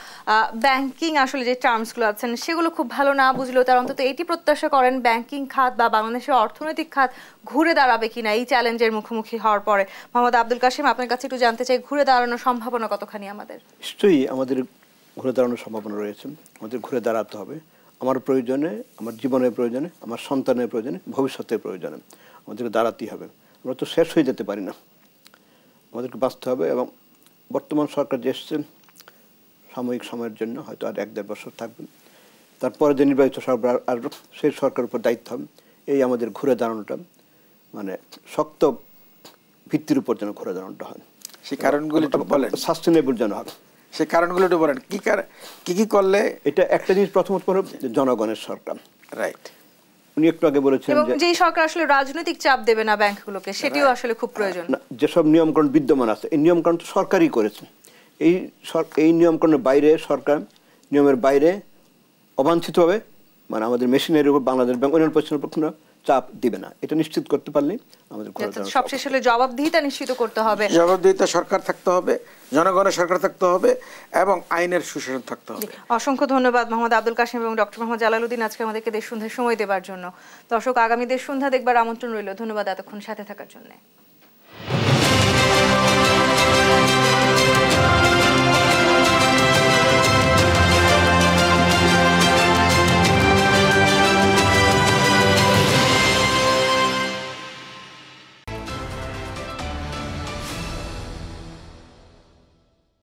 ব্যাংকিং আসলে যে টার্মসগুলো আছেন সেগুলো খুব ভালো না বুঝলেও তারা অন্তত এটি প্রত্যাশা করেন ব্যাংকিং খাত বা বাংলাদেশের অর্থনৈতিক খাত ঘুরে দাঁড়াবে কিনা এই চ্যালেঞ্জের মুখোমুখি হওয়ার পরে। মোহাম্মদ আব্দুল কাশেম, আপনার কাছে একটু জানতে চাই, ঘুরে দাঁড়ানোর সম্ভাবনা কতখানি আমাদের? নিশ্চয়ই আমাদের ঘুরে দাঁড়ানোর সম্ভাবনা রয়েছে। আমাদের ঘুরে দাঁড়াতে হবে আমার প্রয়োজনে, আমার জীবনের প্রয়োজনে, আমার সন্তানের প্রয়োজনে, ভবিষ্যতের প্রয়োজনে আমাদেরকে দাঁড়াতেই হবে। আমরা তো শেষ হয়ে যেতে পারি না, আমাদেরকে বাঁচতে হবে। এবং বর্তমান সরকার যে এসছে সাময়িক সময়ের জন্য, হয়তো আর 1-1.5 বছর থাকবেন, তারপরে যে নির্বাচিত সরকার আসবে সেই সরকারের উপর দায়িত্ব হবে এই আমাদের ঘুরে দাঁড়ানোটা, মানে শক্ত ভিত্তির উপর যেন ঘুরে দাঁড়ানোটা হয়। সেই কারণগুলি বলেন, সাস্টেনেবল যেন হয়। সেই কারণগুলো একটু বলেন, কি কি করলে? এটা একটা জিনিস, প্রথমত জনগণের সরকার, রাইট। উনি একটু আগে বলেছেন এবং যে যেই সরকার আসলে রাজনৈতিক চাপ দেবে না ব্যাংকগুলোকে, সেটিও আসলে খুব প্রয়োজন। যেসব নিয়মকানুন বিদ্যমান আছে এই নিয়মকানুন তো সরকারই করেছে। এই নিয়মকানুনের বাইরে সরকার নিয়মের বাইরে অবাঞ্ছিতভাবে মানে আমাদের মেশিনের উপর বাংলাদেশ ব্যাংক অন্যান্য প্রতিষ্ঠানের উপর কোনো চাপ দিবে না, এটা নিশ্চিত করতে পারলে আমাদের সবশেষে হলে জবাবদিহিতা নিশ্চিত করতে হবে। জবাবদিহিতা সরকার থাকতে হবে, জনগণের সরকার থাকতে হবে এবং আইনের সুশাসন থাকতে হবে। অসংখ্য ধন্যবাদ মোহাম্মদ আব্দুল কাশেম এবং ডক্টর মোহাম্মদ জালালউদ্দিন আজকে আমাদেরকে দেশ সন্ধ্যায় সময় দেওয়ার জন্য। দর্শক, আগামী দেশ সন্ধ্যা দেখবার আমন্ত্রণ রইল। ধন্যবাদ এতক্ষণ সাথে থাকার জন্য।